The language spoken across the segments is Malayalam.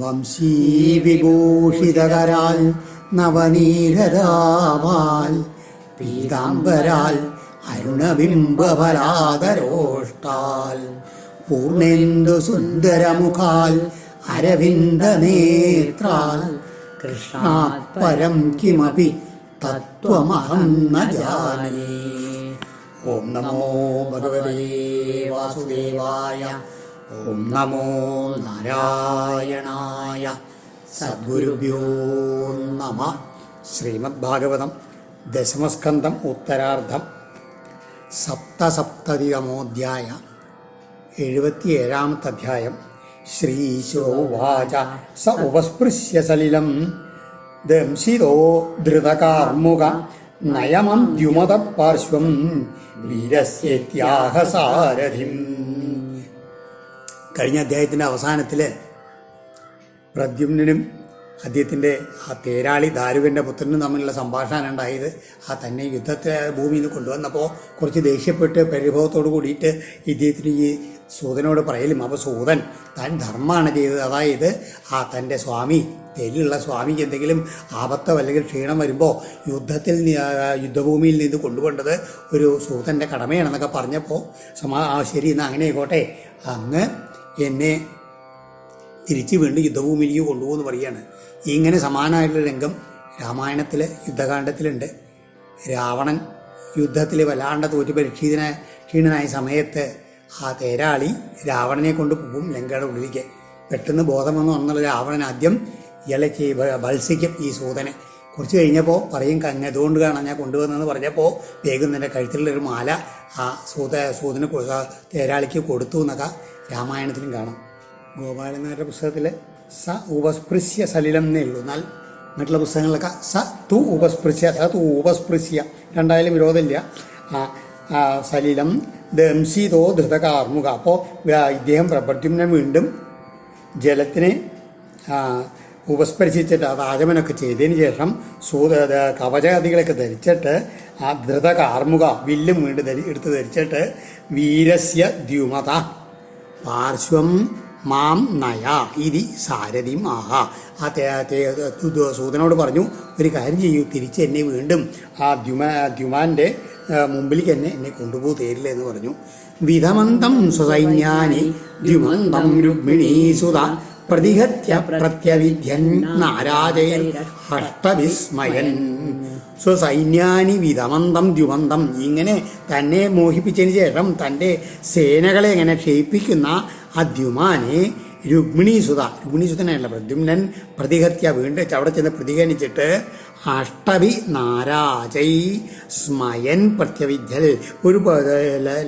വംശീവിഭൂഷിതകരാൽ നവനീരരാവാൽ പീതാംബരാൽ അരുണബിംബഫലാതരോഷ്ടാൽ പൂർണേന്ദു സുന്ദരമുഖാൽ അരവിന്ദനേത്രാൽ കൃഷ്ണാത് പരം കിമപി തത്വമഹം ന ജാനേ. ഓം നമോ ഭഗവതേ വാസുദേവായ. ഓം നമോ നാരായണായ. സദ്ഗുരുഭ്യോ നമ. ശ്രീമദ്ഭാഗവതം ദശമസ്കന്ധം ഉത്തരാർദ്ധം സപ്തസപ്തതിതമോധ്യായ 77ാമത്തെ അധ്യായം. ശ്രീശോവാച സ ഉപസ്പൃശ്യ സലിലം ദംശിതോ ധൃതകാർമുക നയമം ദ്യുമത പാർശ്വം വീരസ്യേത്യാഹസാരഥിം. കഴിഞ്ഞ അധ്യായത്തിൻ്റെ അവസാനത്തിൽ പ്രദ്യുമ്നും അദ്ദേഹത്തിൻ്റെ ആ തേരാളി ദാരുവിൻ്റെ പുത്രനും തമ്മിലുള്ള സംഭാഷണം ഉണ്ടായത് തന്നെ യുദ്ധത്തെ ഭൂമിയിൽ നിന്ന് കൊണ്ടുവന്നപ്പോൾ കുറച്ച് ദേഷ്യപ്പെട്ട് പരിഭവത്തോട് കൂടിയിട്ട് ഇദ്ദേഹത്തിന് ഈ സൂതനോട് പറയലും. അപ്പോൾ സൂതൻ താൻ ധർമ്മമാണ് ചെയ്തത്. അതായത് തൻ്റെ സ്വാമി തേരിലുള്ള സ്വാമിക്ക് എന്തെങ്കിലും ആപത്തോ അല്ലെങ്കിൽ ക്ഷീണം വരുമ്പോൾ യുദ്ധഭൂമിയിൽ നിന്ന് കൊണ്ടുപോകേണ്ടത് ഒരു സൂതൻ്റെ കടമയാണെന്നൊക്കെ പറഞ്ഞപ്പോൾ ശരി എന്നാൽ അങ്ങനെ ആയിക്കോട്ടെ, അങ്ങ് എന്നെ തിരിച്ച് വീണ്ടും യുദ്ധഭൂമിയിലേക്ക് കൊണ്ടുപോകുമെന്ന് പറയുകയാണ്. ഇങ്ങനെ സമാനമായിട്ടുള്ള രംഗം രാമായണത്തിൽ യുദ്ധകാണ്ഡത്തിലുണ്ട്. രാവണൻ യുദ്ധത്തിൽ വല്ലാണ്ട് തോറ്റ് ക്ഷീണനായ സമയത്ത് തേരാളി രാവണനെ കൊണ്ട് പോകും ലങ്കയുടെ ഉള്ളിലേക്ക്. പെട്ടെന്ന് ബോധം വന്നു വന്നുള്ള രാവണൻ ആദ്യം ഇയാളെ ഭത്സിക്കും ഈ സൂതനെ. കുറച്ച് കഴിഞ്ഞപ്പോൾ പറയും അതുകൊണ്ട് കാണാൻ ഞാൻ കൊണ്ടുവന്നെന്ന് പറഞ്ഞപ്പോൾ വേഗം തന്നെ കഴുത്തിലുള്ളൊരു മാല സൂതന് തേരാളിക്ക് കൊടുത്തു എന്നൊക്കെ രാമായണത്തിലും കാണാം. ഗോപാലൻ നായരുടെ പുസ്തകത്തിൽ സ ഉപസ്പൃശ്യ സലിലം എന്നേ ഉള്ളൂ. എന്നാൽ മറ്റുള്ള പുസ്തകങ്ങളിലൊക്കെ സ തു ഉപസ്പൃശ്യ രണ്ടായാലും വിരോധമില്ല. സലിലം ദംശിതോ ധൃതകാർമുക. അപ്പോൾ ഇദ്ദേഹം പ്രപദ്യുമ്നെ വീണ്ടും ജലത്തിനെ ഉപസ്പർശിച്ചിട്ട് ആചമനമൊക്കെ ചെയ്തതിന് ശേഷം കവചാദികളൊക്കെ ധരിച്ചിട്ട് ധൃതകാർമുക വില്ലും വീണ്ടും എടുത്ത് ധരിച്ചിട്ട് വീരസ്യ ദ്യുമത പാർശ്വം മാം നയ ഇതി സാരഥിം ആഹ. സൂതനോട് പറഞ്ഞു, ഒരു കാര്യം ചെയ്യൂ, തിരിച്ച് എന്നെ വീണ്ടും ദ്യുമാൻ്റെ മുമ്പിലേക്ക് എന്നെ കൊണ്ടുപോകും തേരില്ല എന്ന് പറഞ്ഞു. വിധമന്തം സ്വസൈന്യാനി ദ്യുമന്തം രുക്മിണീസുത പ്രതിഹത്യ പ്രത്യവിധ്യൻ നാരാജയൻ അഷ്ടവിസ്മയൻ. സ്വസൈന്യാനി വിധമന്തം ദ്യുമന്തം. ഇങ്ങനെ തന്നെ മോഹിപ്പിച്ചതിന് ശേഷം തൻ്റെ സേനകളെ എങ്ങനെ ക്ഷയിപ്പിക്കുന്ന ദ്യുമാനെ രുക്മിണീസുതനായുള്ള പ്രദ്യുമ്നൻ പ്രതിഹത്യ വീണ്ടും അവിടെ ചെന്ന് പ്രതിഗണിച്ചിട്ട് അഷ്ടവി നാരാജൈ സ്മയൻ പ്രത്യവിദ്യൽ ഒരു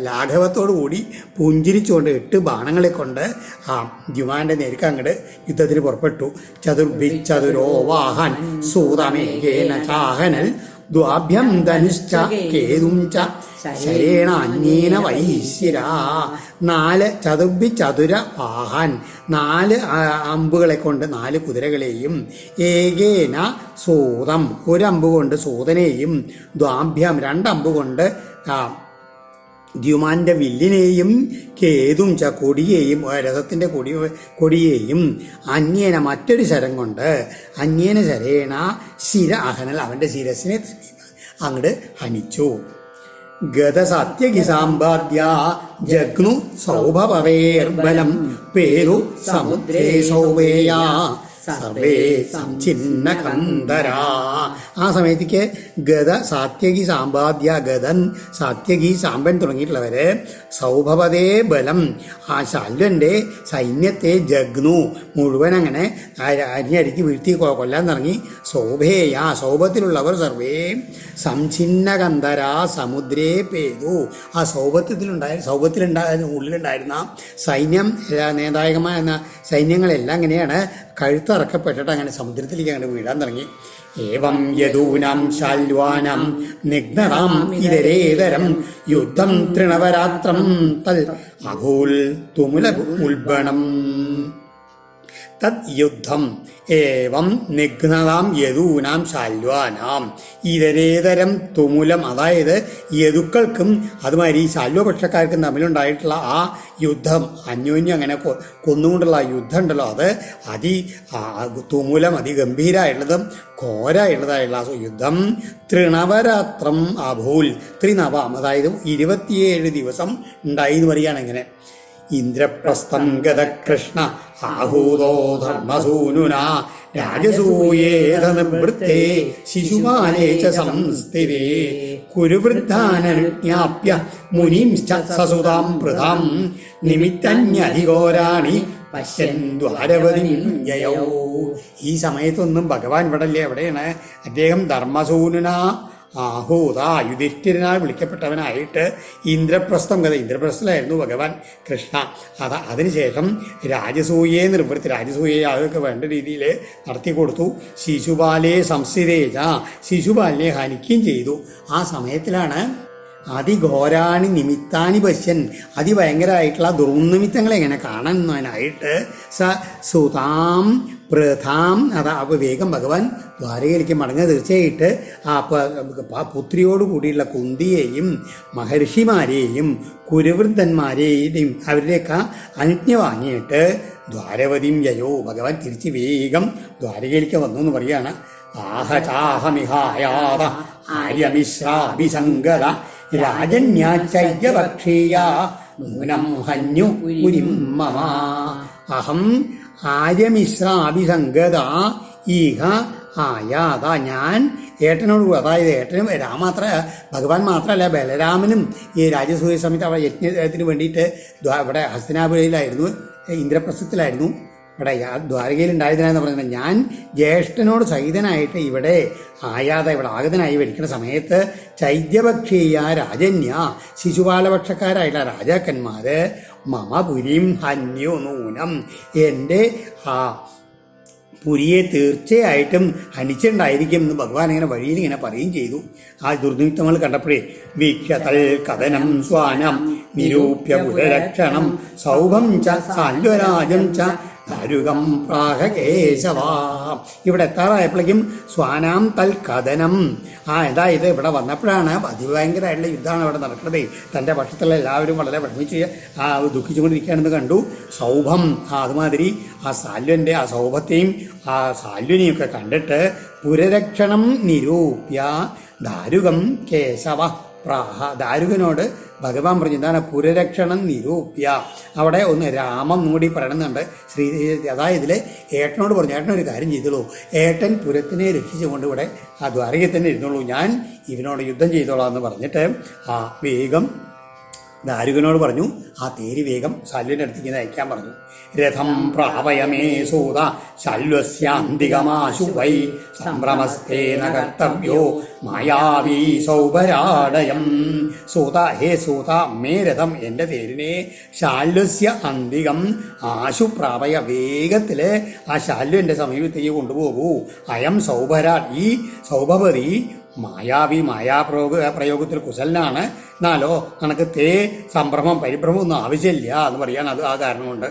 ലാഘവത്തോടു കൂടി പുഞ്ചിരിച്ചുകൊണ്ട് 8 ബാണങ്ങളെ കൊണ്ട് ദ്യുമാൻ്റെ നേർക്ക് അങ്ങോട്ട് യുദ്ധത്തിന് പുറപ്പെട്ടു. ചതുർഭിച്ചതുരോ വാഹൻ സൂതമേകേന ചാഹനൽ ദ്വാഭ്യം ധനുശ്ച കേതും ച ശരേണ അന്യേന വൈശ്യരാ. 4 ചതുര വാഹൻ 4 അമ്പുകളെ കൊണ്ട് 4 കുതിരകളെയും ഏകേന സൂതം 1 അമ്പ് കൊണ്ട് സൂതനെയും ദ്വാഭ്യം 2 അമ്പ് കൊണ്ട് ദ്യുമാൻ്റെ വില്ലിനെയും കേതും കൊടിയെയും രഥത്തിൻ്റെ കൊടിയെയും അന്യേന മറ്റൊരു ശരം കൊണ്ട് അന്യേന ശരേണ ശിര അഹനൽ അവൻ്റെ ശിരസിനെ അങ്ങോട്ട് ഹനിച്ചു. ഗത സത്യകി സാമ്പാദ്യ ജഗ്നു സൗഭവേർബലം പേരു സമുദ്രേ സൗവേയാ സർവേ സംഛിന്ന കന്ധരാ. ആ സമയത്തേക്ക് ഗത സാത്യകി സാമ്പാദ്യ ഗതൻ സാത്യകി സാമ്പൻ തുടങ്ങിയിട്ടുള്ളവര് സൗഭവതേ ബലം ശല്യൻ്റെ സൈന്യത്തെ ജഗ്നു മുഴുവൻ അങ്ങനെ അരിഞ്ഞടിക്ക് വീഴ്ത്തി കൊല്ലാൻ തുടങ്ങി. സൗഭേയ സൗഭത്തിലുള്ളവർ സർവേ സംഛിന്ന കന്ധരാ സമുദ്രേ പേതു. ആ ഉള്ളിലുണ്ടായിരുന്ന സൈന്യം നേതായകമായ സൈന്യങ്ങളെല്ലാം ഇങ്ങനെയാണ് കഴുത്തറക്കപ്പെട്ടിട്ട് അങ്ങനെ സമുദ്രത്തിലേക്ക് അങ്ങനെ വീഴാൻ തുടങ്ങി. ഏവം യദൂനാം ശാല്വാനാം നിഗ്നതാം ഇതരേതരം യുദ്ധം തൃണവരാത്രം തൽ അഭൂൽ തുമുല ഉൽബണം തത് യുദ്ധം ഏവം നിഘ്നതാം യദൂനാം ശാല്വാനാം ഇതരേതരം തുമുലം, അതായത് യദുക്കൾക്കും അതുമാതിരി ഈ ശാല്വപക്ഷക്കാർക്കും തമ്മിലുണ്ടായിട്ടുള്ള ആ യുദ്ധം, അന്യോന്യം അങ്ങനെ കൊന്നുകൊണ്ടുള്ള ആ യുദ്ധം ഉണ്ടല്ലോ, അത് തുമുലം അതിഗംഭീരമായിട്ടുള്ളതും ഘോരമായിട്ടുള്ളതായുള്ള ആ യുദ്ധം തൃണവരാത്രം അഭൂൽ, ത്രിനവം അതായത് 27 ദിവസം ഉണ്ടായി എന്ന് പറയുകയാണ്. ഇങ്ങനെ ഇന്ദ്രപ്രസ്ഥം ഗത കൃഷ്ണ ആഹൂതോ ധർമ്മസൂനുന രാജസൂയേത നിവൃത്തേ ശിശുപാലേ ച സംസ്ഥിതേ കുരുവൃദ്ധാനനുജ്ഞാപ്യ മുനിംശ്ച സസുതാം പൃഥാം നിമിത്തന്യധിഘോരാണി പശ്യൻ ദ്വാരവതിം ജയൗ. ഈ സമയത്തൊന്നും ഭഗവാൻ ഇവിടല്ലേ, എവിടെയാണ്? അദ്ദേഹം ധർമ്മസൂനുന ആഹൂത, യുധിഷ്ഠിരനാൽ വിളിക്കപ്പെട്ടവനായിട്ട് ഇന്ദ്രപ്രസ്ഥം കഥ, ഇന്ദ്രപ്രസ്ഥത്തിലായിരുന്നു ഭഗവാൻ കൃഷ്ണ. അതിനുശേഷം രാജസൂയെ നിർവൃത്തി, രാജസൂയെ അതൊക്കെ വേണ്ട രീതിയിൽ നടത്തി കൊടുത്തു. ശിശുപാലയെ സംസ്ഥിതേജ, ശിശുപാലിനെ ഹനിക്കുകയും ചെയ്തു. ആ സമയത്തിലാണ് അതിഘോരാണി നിമിത്താനി പശ്യൻ, അതിഭയങ്കരമായിട്ടുള്ള ദുർനിമിത്തങ്ങളെ എങ്ങനെ കാണുന്നതിനായിട്ട് സുതാം പ്രഥാം, അപ്പോൾ വേഗം ഭഗവാൻ ദ്വാരകയിലേക്ക് മടങ്ങുക. തീർച്ചയായിട്ട് ആ പുത്രിയോട് കൂടിയുള്ള കുന്തിയെയും മഹർഷിമാരെയും കുരുവൃദ്ധന്മാരെയും അവരുടെയൊക്കെ അനുജ്ഞ വാങ്ങിയിട്ട് ദ്വാരവതിയും ജയോ, ഭഗവാൻ തിരിച്ച് വേഗം ദ്വാരകയിലേക്ക് വന്നു എന്ന് പറയാണ്. ആഹചാഹമിഹായാത ആര്യമിശ്രാഭിസംഗത രാജന്യാചൈര്യപക്ഷീയ നൂനം ഹന്യു പുരിം മമ. അഹം ആര്യമിശ്രാഭിസംഗത ഈഹ ആയാത, ഞാൻ ഏട്ടനോട്, അതായത് ഏട്ടനും ഭഗവാൻ മാത്രമല്ല ബലരാമനും ഈ രാജസൂയ സമയത്ത് അവിടെ യജ്ഞത്തിന് വേണ്ടിയിട്ട് ഇവിടെ ഹസ്തിനാപുരയിലായിരുന്നു, ഇന്ദ്രപ്രസ്ഥത്തിലായിരുന്നു, ഇവിടെ ദ്വാരകയിലുണ്ടായതിനാന്ന് പറയുന്നത്. ഞാൻ ജ്യേഷ്ഠനോട് സഹിതനായിട്ട് ഇവിടെ ആയാതെ ഇവിടെ ആഗതനായി വരിക്കുന്ന സമയത്ത് ചൈത്യപക്ഷീയ രാജന്യ, ശിശുപാലപക്ഷക്കാരായിട്ടുള്ള രാജാക്കന്മാര് മമ പുരിം ഹന്യോ നൂനം, എൻ്റെ ആ പുരിയെ തീർച്ചയായിട്ടും ഹനിച്ചിട്ടുണ്ടായിരിക്കും എന്ന് ഭഗവാൻ ഇങ്ങനെ വഴിയിൽ ഇങ്ങനെ പറയുകയും ചെയ്തു. ആ ദുർനിമിത്തങ്ങൾ കണ്ടപ്പോഴേ വീക്ഷതൽ കഥനം സ്വാനം നിരൂപ്യ പുരരക്ഷണം സൗഭം ച സാല്വരാജം ച ദാരുകം പ്രാഹകേശവ. ഇവിടെ എത്താറായപ്പോഴേക്കും സ്വാനാം തൽ കഥനം, അതായത് ഇവിടെ വന്നപ്പോഴാണ് അതിഭയങ്കരമായിട്ടുള്ള യുദ്ധമാണ് ഇവിടെ നടക്കുന്നത്. തൻ്റെ പക്ഷത്തുള്ള എല്ലാവരും വളരെ വിഷമിച്ച് ദുഃഖിച്ചുകൊണ്ടിരിക്കുകയാണെന്ന് കണ്ടു. സൗഭം, അതുമാതിരി ആ സാല്വൻ്റെ ആ സൗഭത്തെയും ആ സാല്വനെയും ഒക്കെ കണ്ടിട്ട് പുരരക്ഷണം നിരൂപ്യ ദാരുകം കേശവ പ്രാഹ, ദാരുകനോട് ഭഗവാൻ പറഞ്ഞു എന്താണ് പുരരക്ഷണം നിരൂപ്യ. അവിടെ ഒന്ന് രാമം കൂടി പറയണമെന്നുണ്ട്. അതായത് ഇതിൽ ഏട്ടനോട് പറഞ്ഞു, ഏട്ടനൊരു കാര്യം ചെയ്തോളൂ, ഏട്ടൻ പുരത്തിനെ രക്ഷിച്ചുകൊണ്ട് ഇവിടെ ആ ദ്വാരകയിൽ തന്നെ ഇരുന്നോളൂ, ഞാൻ ഇവനോട് യുദ്ധം ചെയ്തോളാം എന്ന് പറഞ്ഞിട്ട് ആ വേഗം ദാരുകനോട് പറഞ്ഞു ആ തേരി വേഗം ശല്യൻ്റെ അടുത്തേക്ക് അയക്കാൻ പറഞ്ഞു. രഥം പ്രാപയമേ സൂത ശല്വസ്യാന്തികമാശു വൈ സംഭ്രമസ്തേന കർത്തവ്യോ മായാവീ സൗഭരാടയം. സൂത, ഹേ സൂത, മേ രഥം, എൻ്റെ തേരിനെ ശാല്വസ്യ അന്തികം ആശു പ്രാപയ, വേഗത്തില് ആ ശാല്വൻ്റെ സമീപത്തേക്ക് കൊണ്ടുപോകൂ. അയം സൗഭരാട്, ഈ സൗഭവതി മായാവി, പ്രയോഗത്തിൽ കുശലനാണ്, എന്നാലോ നിനക്ക് സംഭ്രമം പരിഭ്രമം ഒന്നും ആവശ്യമില്ല എന്ന് പറയാൻ അത് ആ കാരണം കൊണ്ട്.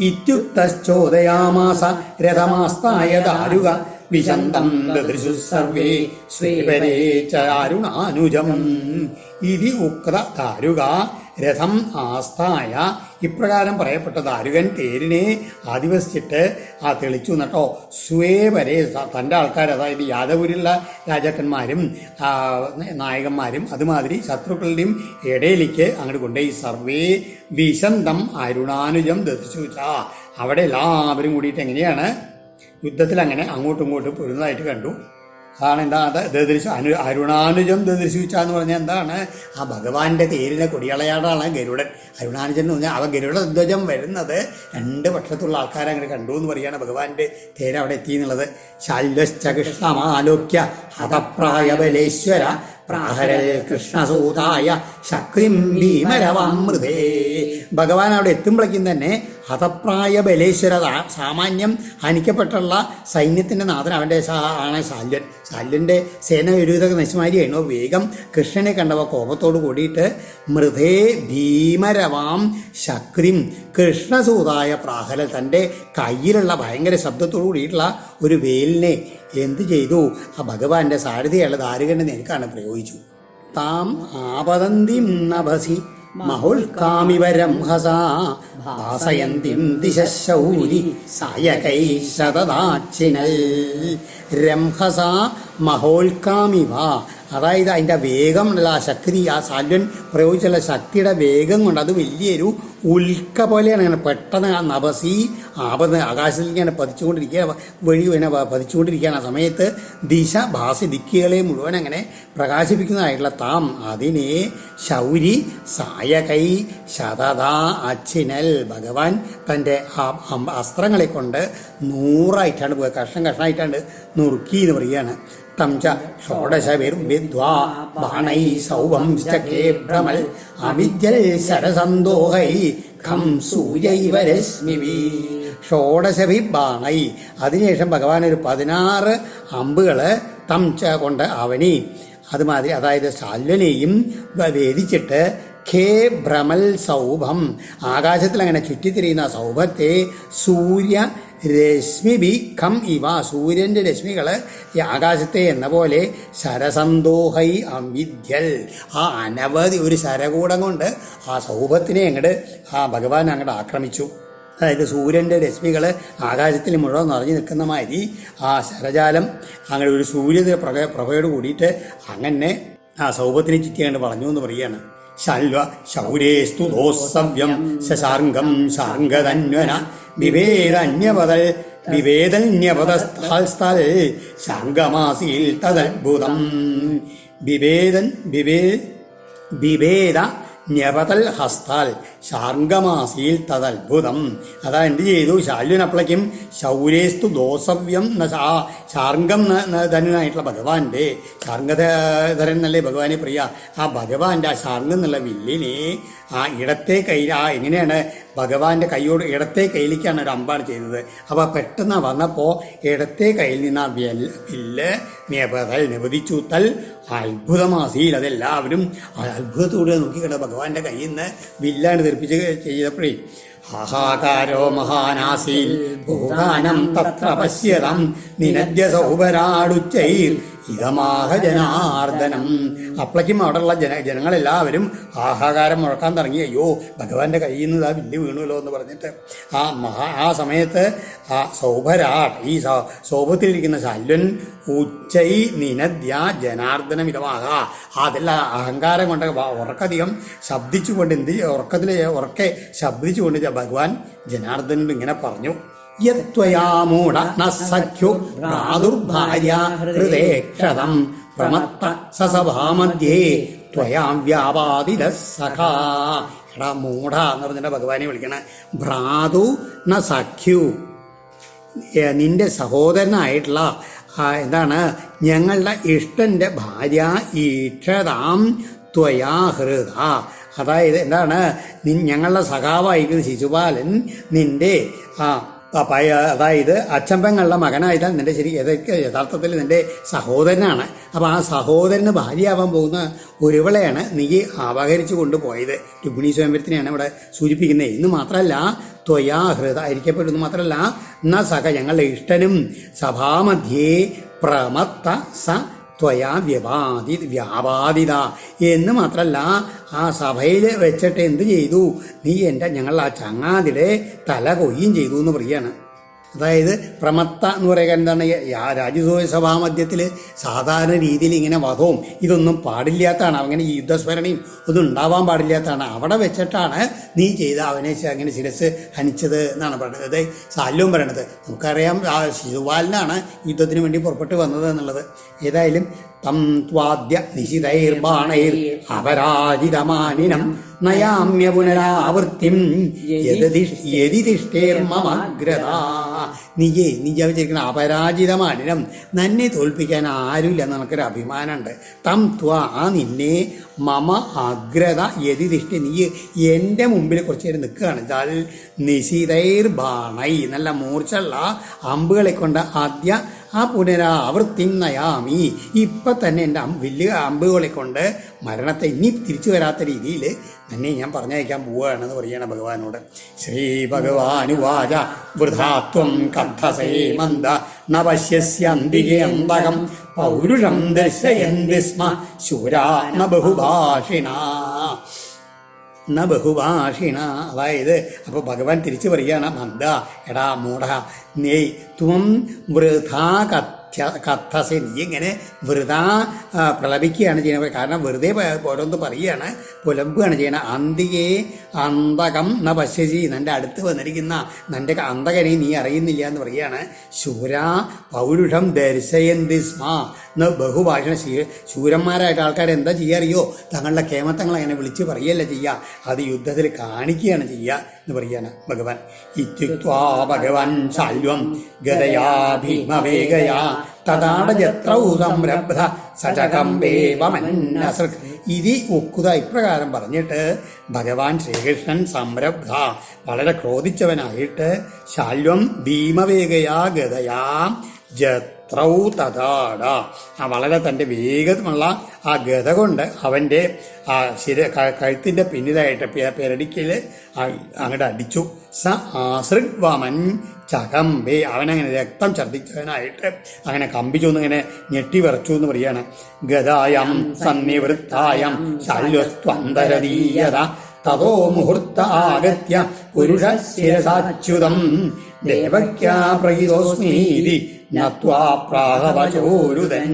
ഇത്യുക്തശ്ചോദയാമാസ രഥമാസ്തായ ദാരുക വിശന്തം ദദൃശു സർവേ ശ്രീപരേ ചാരുണാനുജം. ഇതി ഉക്ത ദാരുക രഥം ആസ്ഥായ, ഇപ്രകാരം പറയപ്പെട്ട ദാരുകൻ തേരിനെ ആദിവസിച്ചിട്ട് ആ തെളിച്ചു എന്നിട്ടോ സ്വേ തൻ്റെ ആൾക്കാർ, അതായത് യാദവൂരിലുള്ള രാജാക്കന്മാരും നായകന്മാരും അതുമാതിരി ശത്രുക്കളുടെയും ഇടയിലേക്ക് അങ്ങോട്ട് കൊണ്ടുപോയി. സർവേ വിശന്തം അരുണാനുജം ദർശിച്ച, അവിടെ എല്ലാവരും കൂടിയിട്ട് എങ്ങനെയാണ് യുദ്ധത്തിൽ അങ്ങനെ അങ്ങോട്ടും ഇങ്ങോട്ടും പൊരുന്നതായിട്ട് കണ്ടു. അതാണ് എന്താ അരുണാനുജം ദർശിച്ച എന്ന് പറഞ്ഞാൽ എന്താണ്? ആ ഭഗവാന്റെ തേരിനെ കൊടിയളയാടാണ് ഗരുഡൻ. അരുണാനുജൻ എന്ന് പറഞ്ഞാൽ അവ ഗരുഡ ധ്വജം വരുന്നത് രണ്ട് പക്ഷത്തുള്ള ആൾക്കാരെ അങ്ങനെ കണ്ടു എന്ന് പറയുകയാണ്. ഭഗവാന്റെ തേര് അവിടെ എത്തി എന്നുള്ളത്. ശാല്വശ്ച കൃഷ്ണമാലോക്യ ഹതപ്രായബലേശ്വര പ്രാഹരൽ കൃഷ്ണസൂതായ ശക്തിം ഭീമരവാമൃതേ. ഭഗവാൻ അവിടെ എത്തുമ്പോഴേക്കും തന്നെ ഹതപ്രായ ബലേശ്വര സാമാന്യം ഹനിക്കപ്പെട്ടുള്ള സൈന്യത്തിൻ്റെ നാഥൻ അവൻ്റെ ആണ് ശാല്യൻ. ശാല്യൻ്റെ സേന ഒരുവിധ നശിമാരിയായിരുന്നു. വേഗം കൃഷ്ണനെ കണ്ടവ കോപത്തോട് കൂടിയിട്ട് മൃതേ ഭീമരവാം ശക്തിം കൃഷ്ണസൂതായ പ്രാഹലൻ തൻ്റെ കയ്യിലുള്ള ഭയങ്കര ശബ്ദത്തോടു കൂടിയിട്ടുള്ള ഒരു വേലിനെ എന്ത് ചെയ്തു? ആ ഭഗവാന്റെ സാരഥിയുള്ള ദാരുകൻ്റെ നേർക്കാണ് പ്രയോഗിച്ചു. താം ആപതന്തിം നഭസി മഹോൽക്കാമിവരം ഹസാ ഭാസയന്തിം ദിശശൗരി സായകൈ ശതദാക്ഷിണൽ രംഹസ മഹോൽക്കാമിവ. അതായത് അതിൻ്റെ വേഗം ഉള്ള ആ ശക്തി, ആ ശാല്യൻ പ്രയോഗിച്ചുള്ള ശക്തിയുടെ വേഗം കൊണ്ട് അത് വലിയൊരു ഉൽക്ക പോലെയാണ്. അങ്ങനെ പെട്ടെന്ന് ആ നഭസി ആകാശത്തിൽ ഇങ്ങനെ പതിച്ചുകൊണ്ടിരിക്കുക, വഴി ഇങ്ങനെ പതിച്ചുകൊണ്ടിരിക്കുകയാണ്. ആ സമയത്ത് ദിശ ദിക്കുകളെ മുഴുവൻ അങ്ങനെ പ്രകാശിപ്പിക്കുന്നതായിട്ടുള്ള താം അതിനെ ശൗരി സായകൈ ശതദാ അച്ഛിനൽ ഭഗവാൻ തൻ്റെ അസ്ത്രങ്ങളെ കൊണ്ട് 100 പോയി കഷ്ണം കഷ്ണമായിട്ടാണ് നുറുക്കി എന്ന് പറയുകയാണ്. തം ച ഷോഡശവിർവിദ്വാ ബാണൈ സൗവംശ്ചകേ ഭ്രമൽ അവിദ്യൽ ശരസന്തോഹൈ ഖം സൂര്യൈവ രശ്മിവി. ഷോഡശഭി ബാണൈ. അതിനുശേഷം ഭഗവാൻ ഒരു 16 അമ്പുകൾ തം ച കൊണ്ട് അവനെ അതുമാതിരി അതായത് ശാല്യനെയും വേദിച്ചിട്ട് ഖേ ഭ്രമൽ സൗഭം ആകാശത്തിൽ അങ്ങനെ ചുറ്റിത്തിരിയുന്ന സൗഭത്തെ സൂര്യ രശ്മിബി ഖം ഇവ സൂര്യൻ്റെ രശ്മികൾ ഈ ആകാശത്തെ എന്ന പോലെ ശരസന്തോഹൈ അവിദ്യൽ ആ അനവധി ഒരു ശരകൂടം കൊണ്ട് ആ സൗഭത്തിനെ അങ്ങോട്ട് ആ ഭഗവാൻ അങ്ങോട്ട് ആക്രമിച്ചു. അതായത് സൂര്യൻ്റെ രശ്മികൾ ആകാശത്തിൽ മുഴുവൻ നിറഞ്ഞു നിൽക്കുന്ന മാതിരി ആ ശരജാലം അങ്ങനെ ഒരു സൂര്യ പ്രഭയോട് കൂടിയിട്ട് അങ്ങനെ ആ സൗഭത്തിനെ ചുറ്റിയാണ്ട് പറഞ്ഞു എന്ന് പറയുകയാണ്. ശാൽവ ശൗരേസ്തു ദോസ്സവ്യം ശശാർംഗം ശാർംഗതന്വന വിവേദന്യപതൽ വിവേദന്യപതസ്ഥൽ ശാർംഗമാസീൽ തദത്ഭുതം വിവേദ ന്യപതൽ ഹസ്താൽ ശാർംഗമാസീൽ തദത്ഭുതം. അതാ എന്ത് ചെയ്തു? ശാല്യനപ്പളയ്ക്കും ശൗരേസ്തു ദോസവ്യം ശാർംഗം ധനനായിട്ടുള്ള ഭഗവാന്റെ ശാർംഗധരൻ എന്നല്ലേ ഭഗവാനെ പ്രിയ ആ ഭഗവാന്റെ ആ ശാർംഗം എന്നുള്ള വില്ലിനെ ആ ഇടത്തെ കയ്യിൽ എങ്ങനെയാണ് ഭഗവാന്റെ കൈയോട് ഇടത്തെ കയ്യിലേക്കാണ് ഒരു അമ്പാണ് ചെയ്തത്. അപ്പോൾ പെട്ടെന്ന് വന്നപ്പോൾ ഇടത്തെ കയ്യിൽ നിന്ന് ആ വില്ല് നിപതിച്ചൂത്തൽ അത്ഭുതമാസീൽ. അതെല്ലാവരും അത്ഭുതത്തോടെ നോക്കിക്കണ്ട ഭഗവാന്റെ കയ്യിൽ നിന്ന് വില്ലാണ് തെറിപ്പിച്ച് ചെയ്തപ്പോഴേ ഹാഹാകാരോ മഹാനാസീൽ ഭൂഗാനം തത്ര പശ്യതം നിനദ്യ സൗഭരാടുച്ചൈർ ഇതമാഹ ജനാർദ്ദനം. അപ്പളയ്ക്കും അവിടെയുള്ള ജനങ്ങളെല്ലാവരും ആഹാകാരം മുഴക്കാൻ തുടങ്ങി. അയ്യോ ഭഗവാന്റെ കയ്യിൽ നിന്ന് ആ വില്ല് വീണുല്ലോ എന്ന് പറഞ്ഞിട്ട് ആ സമയത്ത് ആ സൗഭരാട് ഈ സൗഭത്തിലിരിക്കുന്ന ശല്യൻ ഉച്ചൈ നിനദ്യ ജനാർദ്ദനം ഇതമാഹ അതെല്ലാം അഹങ്കാരം കൊണ്ട് ഉറക്കധികം ശബ്ദിച്ചുകൊണ്ട് ഉറക്കെ ശബ്ദിച്ചുകൊണ്ട് ഭഗവാൻ ജനാർദ്ദനോട് ഇങ്ങനെ പറഞ്ഞു. യത്വയാമൂഢ നസഖ്യോ ഭ്രാതുർഭാര്യ ഹൃദേക്ഷതം പ്രമത്ത സസഭാമധ്യേ ത്വയാം വ്യാപാദിത സഖാ. എടാ മൂഢ എന്ന് പറഞ്ഞിട്ട് ഭഗവാനെ വിളിക്കണ. ഭ്രാതു ന സഖ്യു നിന്റെ സഹോദരനായിട്ടുള്ള എന്താണ് ഞങ്ങളുടെ ഇഷ്ടൻ്റെ ഭാര്യ ഈക്ഷതാം ത്വയാ ഹൃദ. അതായത് എന്താണ് ഞങ്ങളുടെ സഖാവായിരിക്കുന്ന ശിശുപാലൻ നിന്റെ അതായത് അച്ചമ്പങ്ങളുടെ മകനായതാൽ നിന്റെ യഥാർത്ഥത്തിൽ നിന്റെ സഹോദരനാണ്. അപ്പോൾ ആ സഹോദരന് ഭാര്യയാവാൻ പോകുന്ന ഒരുവളെയാണ് നീ അപഹരിച്ചു കൊണ്ടുപോയത്. രുക്മിണി സ്വയംവരത്തിനെയാണ് ഇവിടെ സൂചിപ്പിക്കുന്നത്. ഇന്ന് മാത്രമല്ല ത്വയാ ഹൃദ അരിക്കപ്പെടുന്നു മാത്രമല്ല ന സഖ ഞങ്ങളുടെ ഇഷ്ടനും സഭാമധ്യേ പ്രമത്ത സ ത്വയാ വ്യാപാദിത എന്ന് മാത്രമല്ല ആ സഭയിൽ വെച്ചിട്ട് എന്ത് ചെയ്തു? നീ ഞങ്ങൾ ആ ചങ്ങാതിയുടെ തല കൊയ്യും ചെയ്തു എന്ന് പറയാണ്. അതായത് പ്രമത്ത എന്ന് പറയുക എന്താണ്? രാജ്യസഭ സഭാമധ്യത്തിൽ സാധാരണ രീതിയിൽ ഇങ്ങനെ വധവും ഇതൊന്നും പാടില്ലാത്തതാണ്. അങ്ങനെ ഈ യുദ്ധസ്മരണയും ഒന്നും ഉണ്ടാവാൻ പാടില്ലാത്തതാണ്. അവിടെ വെച്ചിട്ടാണ് നീ ചെയ്ത അവനെ അങ്ങനെ ശിരസ് ഹനിച്ചത് എന്നാണ് പറയുന്നത്. ശാല്യവും പറയണത് നമുക്കറിയാം. ആ ശിശുപാലനാണ് യുദ്ധത്തിന് വേണ്ടി പുറപ്പെട്ട് വന്നത് എന്നുള്ളത്. ഏതായാലും തം ത്വാദ്യ നിശിതൈർബാണൈർ അപരാജിതമാനിനം നയാമ്യ പുനരാവൃത്തിം യതിഷ്ഠേർമമഗ്രത. നീ വിചാരിക്കണം അപരാജിതമാനിനം, നന്നെ തോൽപ്പിക്കാൻ ആരുമില്ല, നമുക്കൊരു അഭിമാനമുണ്ട്. തം ത്വാ നിന്നെ മമ അഗ്രത യതിഷ്ഠ, നീ എൻ്റെ മുമ്പിൽ കുറച്ച് നേരം നിൽക്കുകയാണ് വെച്ചാൽ നിശിതൈർബാണൈ, നല്ല മൂർച്ചുള്ള അമ്പുകളെ കൊണ്ട് ആദ്യ പുനരാവൃത്തി നയാമി, ഇപ്പം തന്നെ എൻ്റെ വലിയ അമ്പുകളെ കൊണ്ട് മരണത്തെ ഇനി തിരിച്ചു വരാത്ത രീതിയിൽ തന്നെ ഞാൻ പറഞ്ഞയക്കാൻ പോവുകയാണെന്ന് പറയണ ഭഗവാനോട്. ശ്രീ ഭഗവാനുവാച വൃഥാത്വം കഥസേ മന്ദ ന പശ്യസ്യന്തികേ അന്തകം പൗരുഷം ദർശയന്തി സ്മ ശൂരാ ന ബഹുഭാഷിണ. അതായത് അപ്പോൾ ഭഗവാൻ തിരിച്ചു പറയുകയാണ്, മന്ദ എടാ മൂഢ, നീ ത്വം വൃഥാ കഥസെ, നീ ഇങ്ങനെ വൃഥാ പ്രലപിക്കുകയാണ് ചെയ്യുന്നത്. കാരണം വെറുതെ ഓരോന്ന് പറയുകയാണ്, പുലമ്പുകയാണ് ചെയ്യണത്. അന്തികേ അന്തകം ന പശ്യസി, നിൻ്റെ അടുത്ത് വന്നിരിക്കുന്ന നിൻ്റെ അന്തകനെ നീ അറിയുന്നില്ല എന്ന് പറയുകയാണ്. ശൂരാ പൗരുഷം ദർശയന്തി സ്മ ന ബഹുഭാഷണ. ശൂരന്മാരായിട്ട് ആൾക്കാർ എന്താ ചെയ്യുക അറിയോ, തങ്ങളുടെ കേമത്തങ്ങൾ അങ്ങനെ വിളിച്ച് പറയുകയല്ല ചെയ്യുക, അത് യുദ്ധത്തിൽ കാണിക്കുകയാണ് ചെയ്യുക എന്ന് പറയാണ് ഭഗവാൻ. ഇത്യുക്ത്വാ ഭഗവാൻ ശാല്വം ഗദയാ ഭീമവേഗയാ തഥാടജത്രൗ സംരബ്ധ സചകമ്പേവമന്നസൃക് ഇതി ഉക്കുത. ഇപ്രകാരം പറഞ്ഞിട്ട് ഭഗവാൻ ശ്രീകൃഷ്ണൻ സംരബ്ധ, വളരെ ക്രോധിച്ചവനായിട്ട്, ശാല്വം ഭീമവേഗയാ ഗദയാ ജത്രൗ തഥാട, വളരെ തൻ്റെ വേഗമുള്ള ആ ഗത കൊണ്ട് അവൻ്റെ ആ കഴുത്തിൻ്റെ പിന്നിലായിട്ട് പെരടിക്കൽ അങ്ങോട്ട് അടിച്ചു. സ ആസൃഗ്വമൻ ചകമ്പേ, അവനങ്ങനെ രക്തം ഛർദ്ദിച്ചവനായിട്ട് അങ്ങനെ കമ്പിച്ചു എന്നിങ്ങനെ ഞെട്ടി വിറച്ചു എന്ന് പറയാണ്. ഗതായം സന്നിവൃത്തായം ശല്യസ്ത്വന്തരതീയത തതോ മുഹൂർത്ത ആഗത്യ പുരുഷ ശിരസാച്യുതം ദേവക്യാ പ്രഹിതോസ്മീതി നത്വാ പ്രാഹവചോരുതൻ.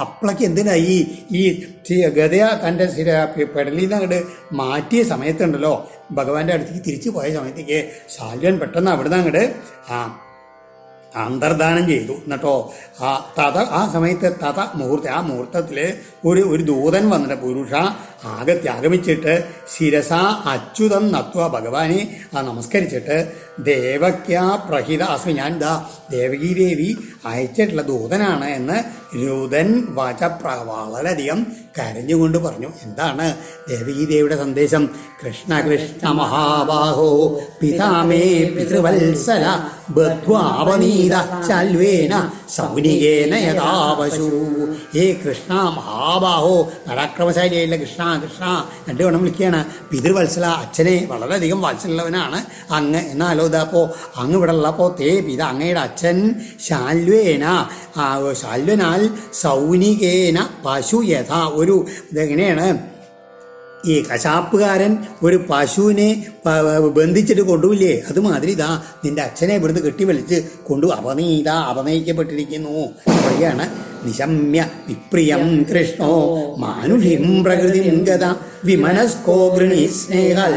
അപ്പളക്ക് എന്തിനായി ഈ ഗതയ തൻ്റെ പെടലിൽ നിന്ന് അങ്ങോട്ട് മാറ്റിയ സമയത്തുണ്ടല്ലോ, ഭഗവാന്റെ അടുത്തേക്ക് തിരിച്ചു പോയ സമയത്തേക്ക് ശാല്യൻ പെട്ടെന്ന് അവിടുന്ന് അങ്ങോട്ട് അന്തർദാനം ചെയ്തു. എന്നിട്ടോ ആ സമയത്ത് ആ മുഹൂർത്തത്തിൽ ഒരു ദൂതൻ വന്നിട്ട് പുരുഷ ആഗമിച്ചിട്ട് ശിരസ അച്യുതം നത്വ, ഭഗവാനെ നമസ്കരിച്ചിട്ട് ദേവക്യാ പ്രഹിത അസ്മി, ഞാൻ ദേവകീ ദേവി അയച്ചിട്ടുള്ള ദൂതനാണ് എന്ന് രുദൻ വച വളരെയധികം കരഞ്ഞുകൊണ്ട് പറഞ്ഞു. എന്താണ് ദേവകീ ദേവിയുടെ സന്ദേശം? കൃഷ്ണ കൃഷ്ണ മഹാബാഹോ പിതാമേ പിതൃവത്സല ബദ്ധ്വാവനീത ശാല്വേന സൗനികേന യഥാപശു. ഹേ കൃഷ്ണ മഹാബാഹോ, പരാക്രമശാലിയായില്ല കൃഷ്ണ കൃഷ്ണ രണ്ട് വണ്ണം വിളിക്കുകയാണ്. പിതൃവത്സല, അച്ഛനെ വളരെയധികം വാത്സല്യമുള്ളവനാണ് അങ്ങ്. എന്നാലോ ഇതപ്പോൾ അങ്ങ് ഇവിടെ ഉള്ളപ്പോൾ അങ്ങയുടെ അച്ഛൻ ശാല്വനാൽ സൗനികേന പശു യഥ, ഒരു ഇതെങ്ങനെയാണ് ഈ കശാപ്പുകാരൻ ഒരു പശുവിനെ ബന്ധിച്ചിട്ട് കൊണ്ടുപോയില്ലേ, അതുമാതിരി നിന്റെ അച്ഛനെ ഇവിടുന്ന് കെട്ടിവലിച്ച് അപനയിക്കപ്പെട്ടിരിക്കുന്നു പറയുകയാണ്. നിശമ്യ വിപ്രിയം കൃഷ്ണോ മാനുഷിം പ്രകൃതിം ഗത വിമനസ്കോ ഗൃണി സ്നേഹൽ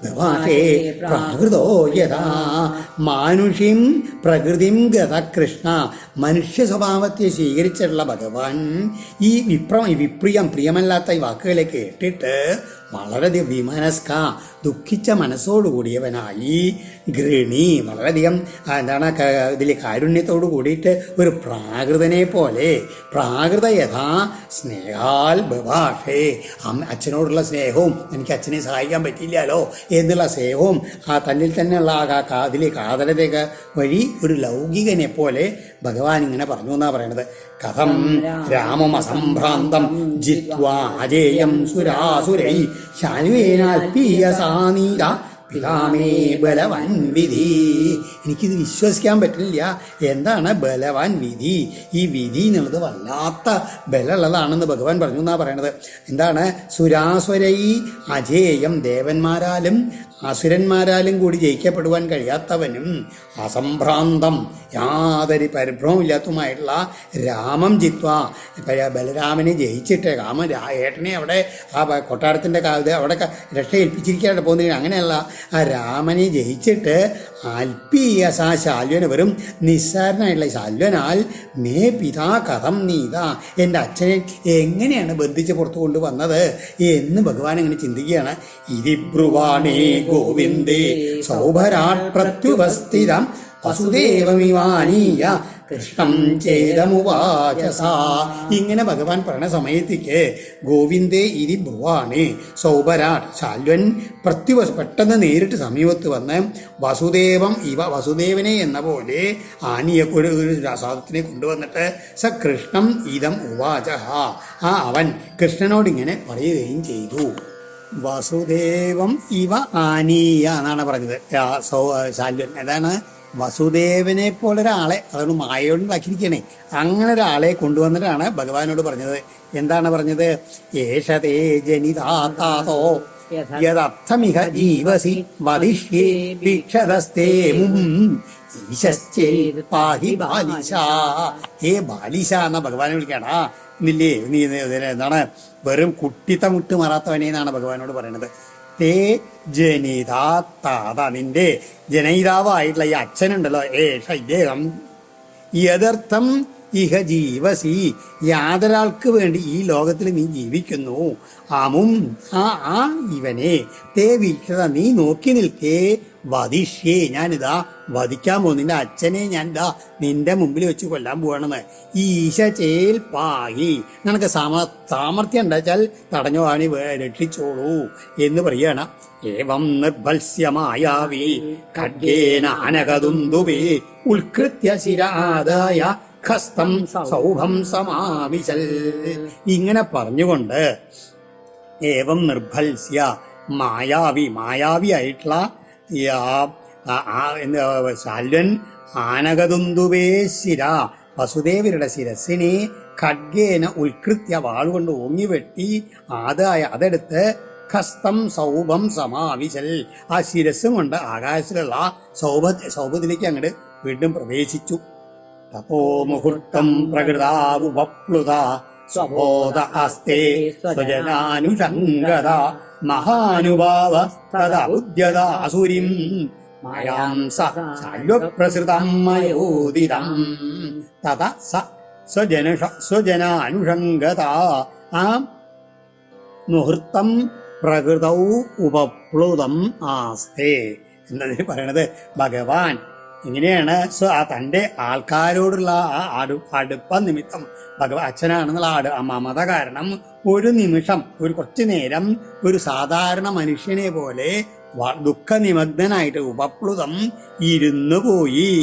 വ്യവാഹേ പ്രാകൃതോ യഥാ. മാനുഷിം പ്രകൃതിം ഗത കൃഷ്ണ, മനുഷ്യ സ്വഭാവത്തെ സ്വീകരിച്ചിട്ടുള്ള ഭഗവാൻ ഈ വിപ്രിയം പ്രിയമല്ലാത്ത ഈ വാക്കുകളെ കേട്ടിട്ട് വളരെയധികം വിമനസ്ക, ദുഃഖിച്ച മനസ്സോടുകൂടിയവനായി, ഗൃണി വളരെയധികം എന്താണ് ഇതിൽ കാരുണ്യത്തോടു കൂടിയിട്ട് ഒരു പ്രാകൃതനെ പോലെ, പ്രാകൃത യഥാ സ്നേഹാൽ ബഭാഷേ, അച്ഛനോടുള്ള സ്നേഹവും എനിക്ക് അച്ഛനെ സഹായിക്കാൻ പറ്റില്ലല്ലോ എന്നുള്ള സ്നേഹവും തന്നിൽ തന്നെയുള്ള അതിലെ കാതരതയൊക്കെ വഴി ഒരു ലൗകികനെ പോലെ ഭഗവാൻ ഇങ്ങനെ പറഞ്ഞു എന്നാ പറയണത്. കഥം രാമം അസംഭ്രാന്തം ജിത്വാ അജേയം സുരാസുരൈ ശാൽവേനാൽപീയസാനീത പിതാമേ ബലവാൻ വിധി. എനിക്കിത് വിശ്വസിക്കാൻ പറ്റില്ല. എന്താണ് ബലവാൻ വിധി? ഈ വിധി എന്നുള്ളത് വല്ലാത്ത ബലമുള്ളതാണെന്ന് ഭഗവാൻ പറഞ്ഞു എന്നാ പറയണത്. എന്താണ്? സുരാസുരൈ അജേയം, ദേവന്മാരാലും അസുരന്മാരാലും കൂടി ജയിക്കപ്പെടുവാൻ കഴിയാത്തവനും അസംഭ്രാന്തം, യാതൊരു പരിഭ്രമമില്ലാത്തതുമായിട്ടുള്ള രാമം ജിത്വ, ബലരാമനെ ജയിച്ചിട്ട് ഏട്ടനെ അവിടെ ആ കൊട്ടാരത്തിൻ്റെ അവിടെ രക്ഷ ഏൽപ്പിച്ചിരിക്കാതെ പോകുന്നതിന് അങ്ങനെയല്ല ആ രാമനെ ജയിച്ചിട്ട് അൽപീയസ ശാല്വന് വെറും നിസ്സാരനായിട്ടുള്ള ശാല്വനാൽ മേ പിതാ കഥം നീതാ, എൻ്റെ അച്ഛനെ എങ്ങനെയാണ് ബന്ധിച്ച് പുറത്തു കൊണ്ടുവന്നത് എന്ന് ഭഗവാൻ അങ്ങനെ ചിന്തിക്കുകയാണ്. ഇതി ബ്രുവാണേ ഗോവിന്ദേ സൗഭരാട് പ്രത്യുപസ്ഥിതം വസുദേവമിവാനീയ കൃഷ്ണം ചേതമുവാചസ. ഇങ്ങനെ ഭഗവാൻ പറഞ്ഞ സമയത്തേക്ക് ഗോവിന്ദേ ഇതി ബ്രുവാണേ സൗഭരാട് ശാല്വൻ പെട്ടെന്ന് നേരിട്ട് സമീപത്ത് വന്ന് വസുദേവനെ എന്ന പോലെ ആനിയെ ഒരു സാധത്തിനെ കൊണ്ടുവന്നിട്ട് സ കൃഷ്ണം ഇതം ഉവാചഹ, അവൻ കൃഷ്ണനോട് ഇങ്ങനെ പറയുകയും ചെയ്തു. വസുദേവം ഇവ ആനീയ എന്നാണ് പറഞ്ഞത് ശാല്വൻ. അതാണ് വസുദേവനെ പോലൊരാളെ, അതാണ് മായയോടുണ്ടാക്കിയിരിക്കണേ, അങ്ങനെ ഒരാളെ കൊണ്ടുവന്നിട്ടാണ് ഭഗവാനോട് പറഞ്ഞത്. എന്താണ് പറഞ്ഞത്? ഏഷതേ ജനിതാതോ യദർത്ഥമിഹ ജീവസി വദിഷ്യേ ഭിക്ഷതസ്തേ ഈശ്ചേത് പാഹി ബാലിശ. ഹേ ബാലിശ എന്ന ഭഗവാനെ വിളിക്കടാ എന്നില്ലേ, നീ എന്താണ് വെറും കുട്ടിത്തമുട്ട് മാറാത്തവനെ എന്നാണ് ഭഗവാനോട് പറയണത്. തേ ജനിതാത്താത, നിന്റെ ജനയിതാവായിട്ടുള്ള ഈ അച്ഛനുണ്ടല്ലോ, ഏഷ ഇദ്ദേഹം യഥർത്ഥം ഇഹ ജീവസി, യാതൊരാൾക്ക് വേണ്ടി ഈ ലോകത്തിൽ നീ ജീവിക്കുന്നു. അമും ഇവനെ തേ വീക്ഷത, നീ നോക്കി നിൽക്കേ വധിഷ്യേ, ഞാനിതാ വധിക്കാൻ പോകും നിന്റെ അച്ഛനെ, ഞാൻ ഇതാ നിന്റെ മുമ്പിൽ വെച്ച് കൊല്ലാൻ പോവാണെന്ന്. ഈശ ചേൽ പാഹി, നിനക്ക് സാമർത്ഥ്യം ഉണ്ടാച്ചാൽ തടഞ്ഞോ, അവനെ രക്ഷിച്ചോളൂ എന്ന് പറയാണ്. ഏവം നിർഭത്സ്യമായാവി ഖഡ്ഗേന അനകദുന്ദുബേ ഉത്കൃത്യ ശിരാദായ ഖസ്തം സൗഭം സമാവിശൽ. ഇങ്ങനെ പറഞ്ഞുകൊണ്ട് ഏവം നിർഭത്സ്യ മായാവിയായിട്ടുള്ള ശാല്വൻ ആനകദുന്ദുബേ ശിര, വസുദേവരുടെ ശിരസിനെ ഖഡ്ഗേന ഉത്കൃത്യ വാളുകൊണ്ട് ഓങ്ങി വെട്ടി അതെടുത്ത് ഖസ്തം സൗഭം സമാവിശൽ, ആ ശിരസ്സും കൊണ്ട് ആകാശത്തിലുള്ള സൗഭത്തിലേക്ക് അങ്ങോട്ട് വീണ്ടും പ്രവേശിച്ചു. തപോ മുഹൂർത്തം പ്രകൃതാവുപപ്ലുത സ്വബോധ അസ്തേ സ്വജനാനുഷംഗത മഹാനുഭാവ തദുദ്യത അസുരിം മായാം സാല്വപ്രസൃതം മയോദിതം തത സ്വജനാനുഷംഗത. ആ മുഹൂർത്തം പ്രകൃതൗ ഉപപ്ലുതം ആസ്തേ എന്നതിന് പറയണത് ഭഗവാൻ ഇങ്ങനെയാണ്. തൻ്റെ ആൾക്കാരോടുള്ള ആ അടുപ്പ നിമിത്തം അച്ഛനാണെന്നുള്ള മമത കാരണം ഒരു നിമിഷം, ഒരു കുറച്ചു നേരം ഒരു സാധാരണ മനുഷ്യനെ പോലെ ദുഃഖനിമഗ്നായിട്ട് ഉപപ്ലുതം ഇരുന്നു പോയി.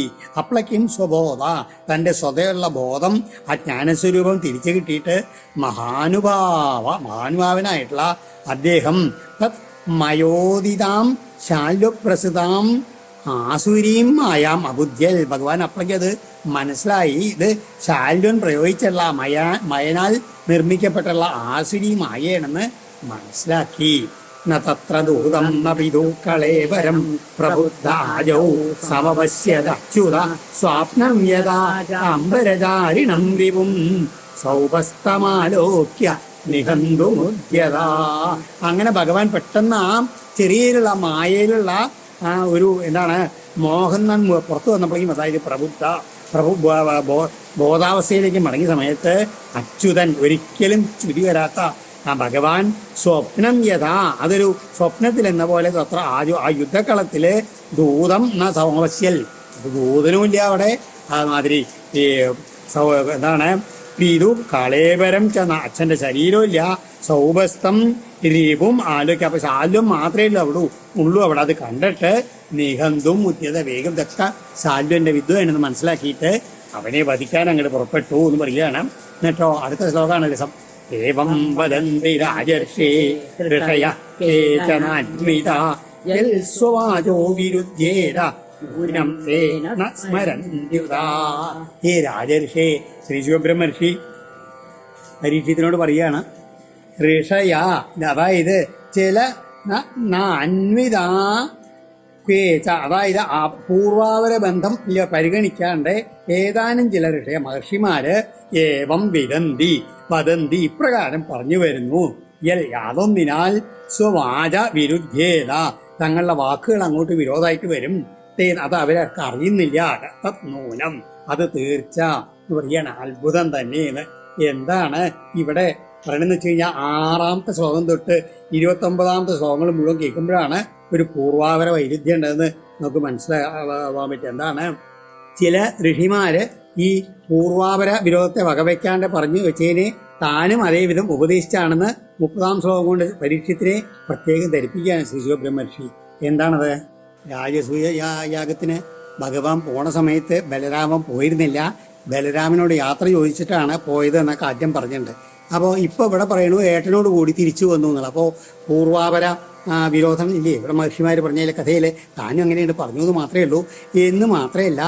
അപ്പോഴേക്കും സ്വബോധ, തൻ്റെ സ്വതയുള്ള ബോധം, ആ ജ്ഞാനസ്വരൂപം തിരിച്ചു കിട്ടിയിട്ട് മഹാനുഭാവനായിട്ടുള്ള അദ്ദേഹം മയോദിതാം ശാല്വപ്രസൃതാം ആസുരീം മായാം അബുദ്ധ്യൽ. ഭഗവാൻ അപ്പോഴേക്കും അത് മനസ്സിലായി, ഇത് ശാല്വൻ പ്രയോഗിച്ചുള്ള മയനാൽ നിർമ്മിക്കപ്പെട്ടുള്ള ആസുരി മായയാണെന്ന് മനസ്സിലാക്കി. തത്ര ദൂതം അപിദൂക്കളേവരം പ്രബുദ്ധാജൗ സമപശ്യദച്യുത സ്വാപ്നം യഥാ അംബരചാരിണം വിപും സൗപസ്തമാലോക്യ നിഹന്തുമുദ്യത. അങ്ങനെ ഭഗവാൻ പെട്ടെന്ന് ആ ചെറിയുള്ള മായയിലുള്ള ആ ഒരു എന്താണ് മോഹൻ പുറത്തു വന്നപ്പോഴേക്കും, അതായത് ബോധാവസ്ഥയിലേക്ക് മടങ്ങിയ സമയത്ത് അച്യുതൻ, ഒരിക്കലും ചുരി വരാത്ത ആ ഭഗവാൻ സ്വപ്നം യഥാ, അതൊരു സ്വപ്നത്തിൽ എന്ന പോലെ അത്ര ആ യുദ്ധക്കളത്തില് ദൂതം ന സമവശ്യൽ, ദൂതനുമില്ല അവിടെ, അതുമാതിരി ഈ എന്താണ് പിതു കളേബരം ചെന്ന അച്ഛൻ്റെ ശരീരവും ഇല്ല, സൗഭസ്ഥം രീപും ആലോചിക്കുക. അപ്പൊ ശാല്വം മാത്രമേ ഉള്ളൂ അവിടെ. അത് കണ്ടിട്ട് നിഹന്തും മുദ്യത വേഗം ഇതൊക്കെ ശാല്വന്റെ വിദ്വാണെന്ന് മനസ്സിലാക്കിയിട്ട് അവനെ വധിക്കാൻ അങ്ങോട്ട് പുറപ്പെട്ടു എന്ന് പറയുകയാണ്. എന്നിട്ടോ അടുത്ത ശ്ലോകമാണ് രസം. ഏവം വദന്തി രാജർഷേ ഋഷയ കേചനാന്വിത യൽ സ്വവാചോ വിരുദ്ധ്യേന ൂനം തേന സ്മരന്ത്യുതാ. ഹേ രാജർഷേ, ശ്രീ ശിവബ്രഹ്മർഷി പരീക്ഷത്തിനോട് പറയുകയാണ്, ഋഷയ, അതായത് ചില അന്വിത കേച്ച, അതായത് ആ പൂർവാപര ബന്ധം പരിഗണിക്കാണ്ട് ഏതാനും ചില മഹർഷിമാര് ഏവം വദന്തി ഇപ്രകാരം പറഞ്ഞു വരുന്നു. യാതൊന്നിനാൽ സ്വവാച വിരുദ്ധേത, തങ്ങളുടെ വാക്കുകൾ അങ്ങോട്ട് വിരോധമായിട്ട് വരും. അത് അവരൊക്കെ അറിയുന്നില്ല. നൂനം, അത് തീർച്ച എന്ന് പറയാണ്. അത്ഭുതം തന്നെയാണ്. എന്താണ് ഇവിടെ പറയണെന്ന് വെച്ച് കഴിഞ്ഞാൽ 6ാമത്തെ ശ്ലോകം തൊട്ട് 29ാമത്തെ ശ്ലോകങ്ങൾ മുഴുവൻ കേൾക്കുമ്പോഴാണ് ഒരു പൂർവാപര വൈരുദ്ധ്യം ഉണ്ടെന്ന് നമുക്ക് മനസ്സിലാവാൻ പറ്റും. എന്താണ്, ചില ഋഷിമാര് ഈ പൂർവാപര വിരോധത്തെ വകവയ്ക്കാണ്ട് പറഞ്ഞു വെച്ചതിനെ താനും അതേവിധം ഉപദേശിച്ചാണെന്ന് 30ാം ശ്ലോകം കൊണ്ട് പരീക്ഷത്തിനെ പ്രത്യേകം ധരിപ്പിക്കുകയാണ് ശ്രീ ശിവബ്രഹ്മർഷി. എന്താണത്? രാജസൂയ യാഗത്തിന് ഭഗവാൻ പോണ സമയത്ത് ബലരാമൻ പോയിരുന്നില്ല. ബലരാമനോട് യാത്ര ചോദിച്ചിട്ടാണ് പോയത് എന്നൊക്കെ ആദ്യം പറഞ്ഞിട്ടുണ്ട്. അപ്പോൾ ഇപ്പോൾ ഇവിടെ പറയണു ഏട്ടനോട് കൂടി തിരിച്ചു വന്നു എന്നുള്ളത്. അപ്പോൾ പൂർവാപര വിരോധം ഇല്ലേ ഇവിടെ മഹർഷിമാർ പറഞ്ഞതിലെ കഥയിൽ താനും അങ്ങനെയാണ് പറഞ്ഞു എന്ന് മാത്രമേ ഉള്ളൂ. എന്ന് മാത്രമല്ല,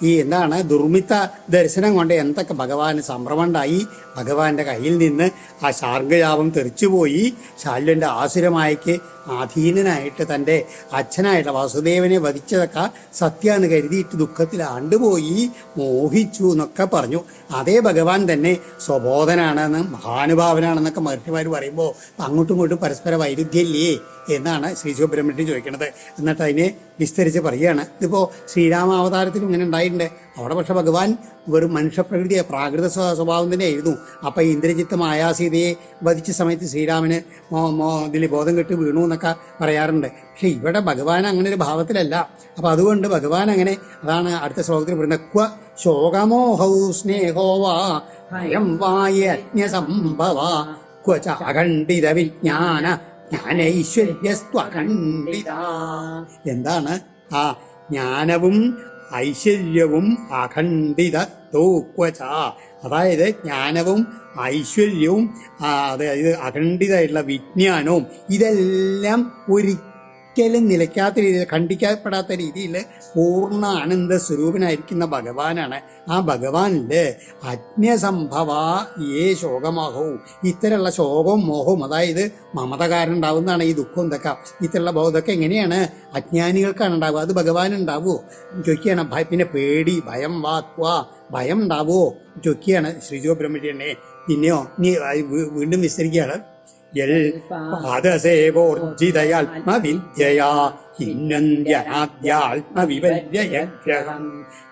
ഈ എന്താണ് ദുർമിത്ത ദർശനം കൊണ്ട് എന്തൊക്കെ ഭഗവാന് സംഭ്രമമുണ്ടായി. ഭഗവാന്റെ കയ്യിൽ നിന്ന് ആ ശാർഗജാപം തെറിച്ചുപോയി. ശാല്യന്റെ ആസുരമായക്ക് അധീനനായിട്ട് തൻ്റെ അച്ഛനായിട്ടുള്ള വാസുദേവനെ വധിച്ചതൊക്കെ സത്യാന്ന് കരുതിയിട്ട് ദുഃഖത്തിൽ ആണ്ടുപോയി, മോഹിച്ചു എന്നൊക്കെ പറഞ്ഞു. അതേ ഭഗവാൻ തന്നെ സ്വബോധനാണെന്നും മഹാനുഭാവനാണെന്നൊക്കെ മഹർഷിമാർ പറയുമ്പോൾ അങ്ങോട്ടും ഇങ്ങോട്ടും പരസ്പര വൈരുദ്ധ്യമില്ലേ എന്നാണ് ശ്രീ ശിവബ്രഹ്മണ്യൻ ചോദിക്കുന്നത്. എന്നിട്ട് അതിനെ വിസ്തരിച്ച് പറയുകയാണ്. ഇതിപ്പോൾ ശ്രീരാമാവതാരത്തിലും ഇങ്ങനെ ഉണ്ടായിട്ടുണ്ട്. അവിടെ പക്ഷെ ഭഗവാൻ വെറും മനുഷ്യപ്രകൃതിയെ പ്രാകൃത സ്വഭാവം തന്നെയായിരുന്നു. അപ്പം ഇന്ദ്രജിത്ത് മായാസീതയെ വധിച്ച സമയത്ത് ശ്രീരാമന് ഇതിൽ ബോധം കെട്ട് വീണു എന്നൊക്കെ പറയാറുണ്ട്. പക്ഷെ ഇവിടെ ഭഗവാൻ അങ്ങനെ ഒരു ഭാവത്തിലല്ല. അപ്പം അതുകൊണ്ട് ഭഗവാൻ അങ്ങനെ, അതാണ് അടുത്ത ശ്ലോകത്തിൽ പറയുന്നത്, ക്വ ശോകമോഹൗ സ്നേഹോവാ ഭയം വായജ്ഞസംഭവ ക്വ ച അഖണ്ഡിത വിജ്ഞാന ജ്ഞാനൈശ്വര്യസ്ത്വഖണ്ഡിത. എന്താണ് ആ ജ്ഞാനവും ഐശ്വര്യവും അഖണ്ഡിതത്വച്ച, അതായത് ജ്ഞാനവും ഐശ്വര്യവും അതായത് അഖണ്ഡിതമായിട്ടുള്ള വിജ്ഞാനവും ഇതെല്ലാം ഒരിക്കലും നിലയ്ക്കാത്ത രീതിയിൽ, ഖണ്ഡിക്കപ്പെടാത്ത രീതിയിൽ പൂർണ്ണ ആനന്ദ സ്വരൂപനായിരിക്കുന്ന ഭഗവാനാണ്. ആ ഭഗവാനില് അജ്ഞസംഭവ ഏ ശോകമോഹവും, ഇത്തരമുള്ള ശോകവും മോഹവും, അതായത് മമത കാരണം ഉണ്ടാവുന്നതാണ് ഈ ദുഃഖം ഇതൊക്കെ. ഇത്തരമുള്ള ബോധമൊക്കെ എങ്ങനെയാണ് അജ്ഞാനികൾക്കാണ് ഉണ്ടാവുക, അത് ഭഗവാൻ ഉണ്ടാവുമോ ചോദിക്കുകയാണ്. പിന്നെ പേടി, ഭയം, വാക്വ, ഭയം ഉണ്ടാവുമോ ചോദിക്കുകയാണ് ശ്രീജോ ബ്രഹ്മണ്യനെ. പിന്നെയോ നീ വീണ്ടും വിസ്തരിക്കുകയാണ്. പാദസേവോർജിതയാത്മവിദ്യയാ ഹിന്നന്ത്യനാദ്യാത്മവിപര്യഗ്രഹം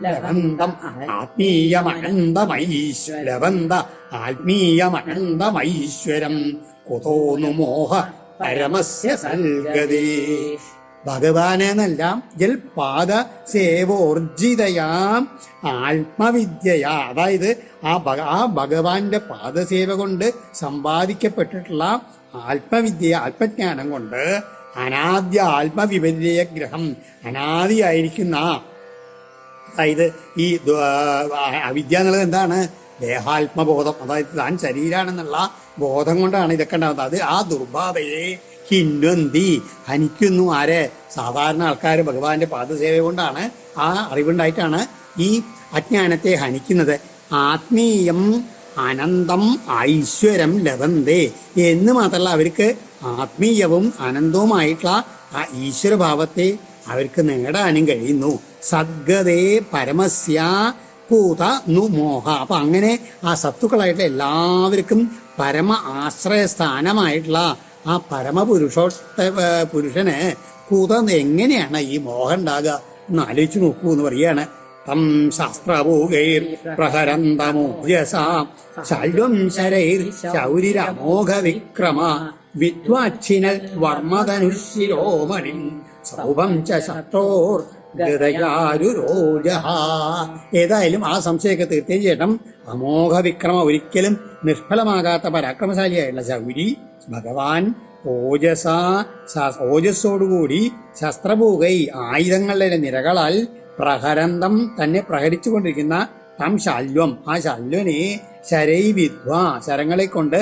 ലവന്തം ആത്മീയമനന്തമൈശ്വരം കുതോന്നു മോഹ പരമസ്യ സൽഗതേ. ഭഗവാനെന്നല്ല ജൽ പാദ സേവോർജിതയാം ആത്മവിദ്യയാ, അതായത് ആ ഭഗവാന്റെ പാദസേവ കൊണ്ട് സമ്പാദിക്കപ്പെട്ടിട്ടുള്ള ആത്മവിദ്യ, ആത്മജ്ഞാനം കൊണ്ട് അനാദ്യ ആത്മവിപര്യഗ്രഹം, അനാദിയായിരിക്കുന്ന, അതായത് ഈ അവിദ്യ എന്നുള്ളത് എന്താണ്? ദേഹാത്മബോധം, അതായത് താൻ ശരീരാണെന്നുള്ള ബോധം കൊണ്ടാണ് ഇതൊക്കെ ഉണ്ടാകുന്നത്. അത് ആ ദുർബാധയെ ഹിന്വന്തി, ഹനിക്കുന്നു. ആരെ? സാധാരണ ആൾക്കാർ ഭഗവാന്റെ പാദസേവ കൊണ്ടാണ്, ആ അറിവുണ്ടായിട്ടാണ് ഈ അജ്ഞാനത്തെ ഹനിക്കുന്നത്. ആത്മീയം അനന്തം ഐശ്വര്യം ലഭന്തേ എന്ന് മാത്രമല്ല, അവർക്ക് ആത്മീയവും അനന്തവുമായിട്ടുള്ള ആ ഈശ്വരഭാവത്തെ അവർക്ക് നേടാനും കഴിയുന്നു. സദ്ഗതേ പരമസ്യ കൂത നു മോഹ. അപ്പൊ അങ്ങനെ ആ സത്തുക്കളായിട്ടുള്ള എല്ലാവർക്കും പരമ ആശ്രയസ്ഥാനമായിട്ടുള്ള ആ പുരുഷന് കൂത എങ്ങനെയാണ് ഈ മോഹം ഉണ്ടാകുക എന്ന് ആലോചിച്ച് നോക്കൂ എന്ന് പറയാണ്. തം ശാസ്ത്രഭൂഗൈർ പ്രഹരന്തമോജസാ ശല്യം ശരൈർ ശൗരിരമോഘ വിക്രമ വിദ്വാച്ചിനൽ വർമ്മധനുശിരോമണിം സൗഭം ച ശത്രോർ ഗതയാരുരോജഹ. ഏതായാലും ആ സംശയമൊക്കെ തീർച്ചയായും ചേട്ടം അമോഘ വിക്രമ, ഒരിക്കലും നിഷ്ഫലമാകാത്ത പരാക്രമശാലിയായിട്ടുള്ള ശൗരി ഭഗവാൻ ഓജസ്സോടുകൂടി ശസ്ത്രഭൂകൈ, ആയുധങ്ങളുടെ നിരകളാൽ പ്രഹരന്തം തന്നെ പ്രഹരിച്ചു കൊണ്ടിരിക്കുന്ന തം ശാല്വം, ആ ശാല്വനെ ശരൈ വിദ്വ, ശരങ്ങളെ കൊണ്ട്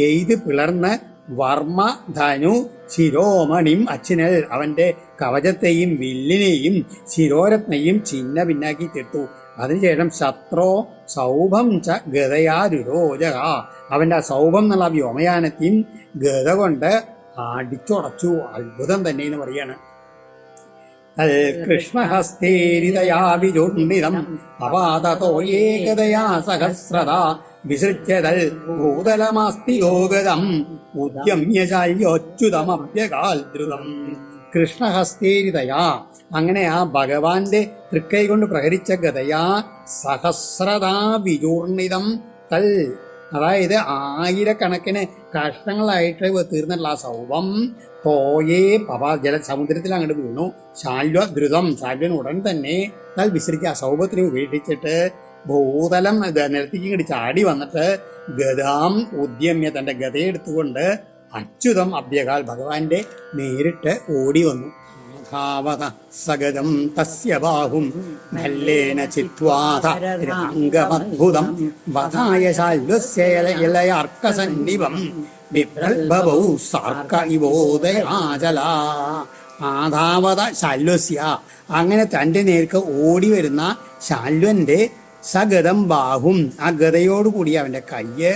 എയ്ത് പിളർന്ന് വർമ്മ ധനു ശിരോമണിം അച്ഛനൽ, അവന്റെ കവചത്തെയും വില്ലിനെയും ശിരോരത്നെയും ചിന്ന ഭിന്നാക്കി തീർത്തു. അതിനുശേഷം ശത്രോ സൗഭം ച ഗതയാരുരോജക, അവന്റെ ആ സൗഭം എന്നുള്ള വ്യോമയാനത്തെയും ഗത കൊണ്ട് അടിച്ചുടച്ചു. അത്ഭുതം തന്നെ എന്ന് പറയാണ്. കൃഷ്ണഹസ്തേരിതയാ വിജുർണിതം അപാതോ ഏകതയാ സഹസ്രത വിസൃജ്യതൽ ഭൂതലമാസ്തി ലോകതം ഉദ്യമ്യ ശാല്യോച്യുതമഭ്യകാൽ ദ്രുതം കൃഷ്ണഹസ്തേരിതയാ, അങ്ങനെ ആ ഭഗവാന്റെ തൃക്കൈ കൊണ്ട് പ്രഹരിച്ച ഗതയാ സഹസ്രതാ വിചൂർണിതം തൽ, അതായത് ആയിരക്കണക്കിന് കഷ്ണങ്ങളായിട്ട് തീർന്നിട്ടുള്ള ആ സൗഭം തോയേ സമുദ്രത്തിൽ അങ്ങോട്ട് വീണു. ശാല്വദ്രുതം, ശാല്വൻ ഉടൻ തന്നെ തൽ വിസരിക്കുക, ആ സൗഭത്തിനെ ഉപേക്ഷിച്ചിട്ട് ഭൂതലം നിലത്തേക്ക് ഇങ്ങോട്ട് ചാടി വന്നിട്ട് ഗതാം ഉദ്യമ്യ, തന്റെ ഗതയെടുത്തുകൊണ്ട് അച്യുതം അഭ്യകാൽ, ഭഗവാന്റെ നേരിട്ട് ഓടി വന്നു. സഗതം തസ്യ ബാഹും ഭല്ലേന ചിത്വാത രംഗമദ്ഭുതം വധായ ശാല്വസ്യലയാർക്കസന്നിഭം ബിഭ്രൽഭവൗ സാർക്ക ഇവോദയാചല. ആധാവത ശാല്വസ്യ, അങ്ങനെ തൻ്റെ നേർക്ക് ഓടി വരുന്ന ശാല്വന്റെ സഗതം ബാഹും, ആ ഗതയോടുകൂടി അവന്റെ കയ്യ്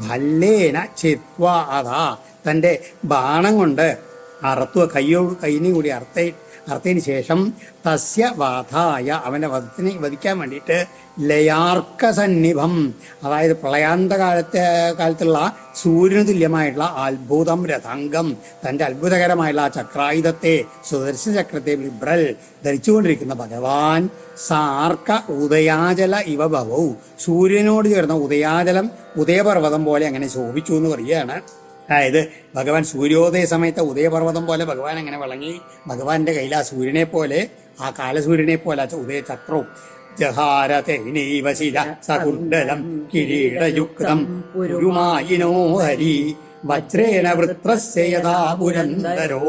ഭല്ലേന ചിത്വാ അതാ, തൻ്റെ ബാണം കൊണ്ട് അറുത്തു, കൈയിനെ കൂടി അറുത്തതിന് ശേഷം തസ്യ വധായ, അവന്റെ വധിക്കാൻ വേണ്ടിയിട്ട് ലയാർക്ക സന്നിഭം, അതായത് പ്രളയാന്ത കാലത്തുള്ള സൂര്യന് തുല്യമായിട്ടുള്ള അത്ഭുതം രഥാംഗം, തൻ്റെ അത്ഭുതകരമായുള്ള ആ ചക്രായുധത്തെ, സുദർശന ചക്രത്തെ ലിബ്രൽ ധരിച്ചുകൊണ്ടിരിക്കുന്ന ഭഗവാൻ സാർക്ക ഉദയാചല ഇവ ഭവൗ, സൂര്യനോട് ചേർന്ന ഉദയാചലം ഉദയപർവ്വതം പോലെ അങ്ങനെ ശോഭിച്ചു എന്ന് പറയുകയാണ്. അതായത് ഭഗവാൻ സൂര്യോദയ സമയത്ത് ഉദയപർവ്വതം പോലെ ഭഗവാൻ അങ്ങനെ വിളങ്ങി. ഭഗവാന്റെ കയ്യിൽ ആ സൂര്യനെ പോലെ, ആ കാലസൂര്യനെ പോലെ ഉദയ ചക്രവും ജഹാരതൈനൈവ ശില സകുണ്ഡലം കിരീടയുക്തം പുരുമായിനോ ഹരി വജ്രേണ വൃത്രസ്യ യഥാ പുരന്തരോ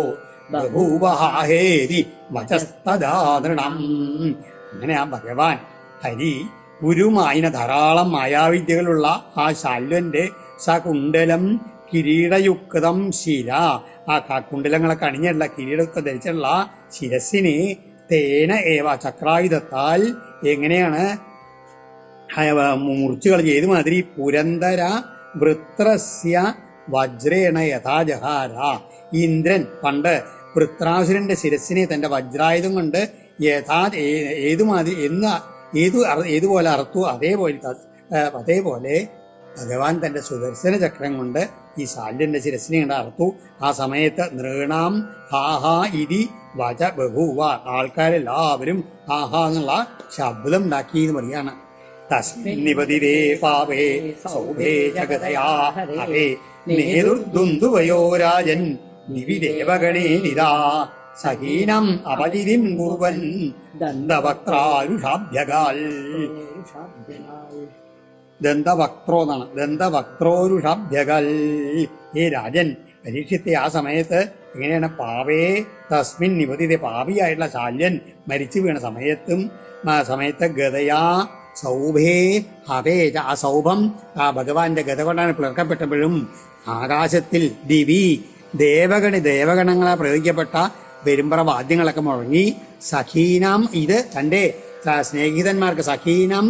ബഭൂവഹേരി വചസ്തദാതൃണം. അങ്ങനെ ആ ഭഗവാൻ ഹരി പുരുമായിന, ധാരാളം മായാവിദ്യകളുള്ള ആ ശാല്വന്റെ സകുണ്ഡലം കിരീടയുക്തം ശിര, ആ കുണ്ടലങ്ങളൊക്കെ അണിഞ്ഞിട്ടുള്ള കിരീടത്തെ ധരിച്ചിട്ടുള്ള ശിരസിനെ തേന ഏവ, ചക്രായുധത്താൽ എങ്ങനെയാണ് മുറിച്ചു കളഞ്ഞ, ഏതുമാതിരി പുരന്തര വൃത്രസ്യ വജ്രേണ യഥാജഹാര. ഇന്ദ്രൻ പണ്ട് വൃത്രാസുരന്റെ ശിരസിനെ തന്റെ വജ്രായുധം കൊണ്ട് ഏതുപോലെ അറുത്തു, അതേപോലെ ഭഗവാൻ തന്റെ സുദർശന ചക്രം കൊണ്ട് ഈ ശാല്യന്റെ ശിരസിനെ കൊണ്ട് അറുത്തു. ആ സമയത്ത് നൃണാം ഹാഹാ ഇതി വച ബഭൂവ, ആൾക്കാരെല്ലാവരും ഹാഹാ എന്നുള്ള ശബ്ദം ഉണ്ടാക്കി എന്ന് പറയാണ്. തസ്മിന്നിപതിരേ പാവേ സൗഭേ ജഗതയാ ഹരേ നേതുർദുന്ദുവയോ രാജൻ നിവിദേവഗണേ നിദാ സഹീനം അപജിതിം കുർവൻ ദന്തവക്ത്രാരുഷാഭ്യകാൽ. ദന്തവക്ത്രോ എന്നാണ്, ദന്തവക്ത്രോരുഷാഭ്യകൽ. ഈ രാജൻ പരീക്ഷിത്തെ ആ സമയത്ത് എങ്ങനെയാണ് പാവേ തസ്മിൻ നിപതിത, പാപിയായിട്ടുള്ള ശാല്യൻ മരിച്ചു വീണ സമയത്ത് ഗതയാ സൗഭേ ഹവേജ, ആ സൗഭം ആ ഭഗവാന്റെ ഗത കൊണ്ടാണ് പിളർക്കപ്പെട്ടപ്പോഴും ആകാശത്തിൽ ദിവി ദേവഗണങ്ങളെ പ്രയോഗിക്കപ്പെട്ട പെരുമ്പറ വാദ്യങ്ങളൊക്കെ മുഴങ്ങി. സഖീനാം, ഇത് തൻ്റെ സ്നേഹിതന്മാർക്ക്, സഖീനാം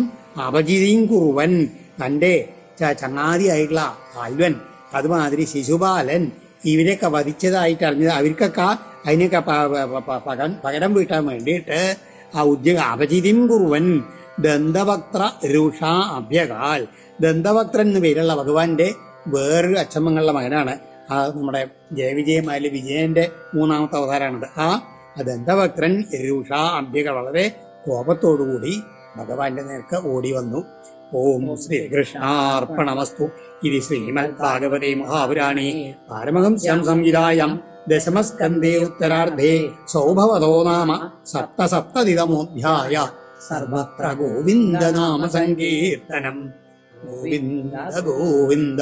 അപജിതിയും കുറുവൻ, തൻ്റെ ചങ്ങാതിയായിട്ടുള്ള ശാല്വൻ, അതുമാതിരി ശിശുപാലൻ ഇവരെയൊക്കെ വധിച്ചതായിട്ട് അറിഞ്ഞത്, അവർക്കൊക്കെ അതിനൊക്കെ പകരം വീട്ടാൻ വേണ്ടിയിട്ട് ആ അപജിതിം കുറുവൻ ദന്തവക്ത്ര രുഷ അഭ്യകാൽ. ദന്തവക്രൻ എന്ന് പേരുള്ള ഭഗവാന്റെ വേറൊരു അച്ചമ്മങ്ങളുടെ മകനാണ്. ആ നമ്മുടെ ജയവിജയമായാലും വിജയന്റെ മൂന്നാമത്തെ അവതാരമാണിത്. ആ ദന്തവക്രൻ രുഷ അഭ്യകാൽ വളരെ കോപത്തോടുകൂടി ഭഗവാന്റെ നേർക്ക് ഓടി വന്നു. ഓം ശ്രീകൃഷ്ണാർപ്പണമസ്തു. ഇത് ശ്രീമദ് ഭാഗവതേ മഹാപുരാണേ പാരമഹംസ്യാം സംഹിതായാം ദശമസ്കന്ധേ ഉത്തരാർദ്ധേ സൗഭവതോ നാമ സപ്തസപ്തതിതമോധ്യായ. സർവത്ര ഗോവിന്ദ നാമ സങ്കീർത്തനം. ഗോവിന്ദ ഗോവിന്ദ.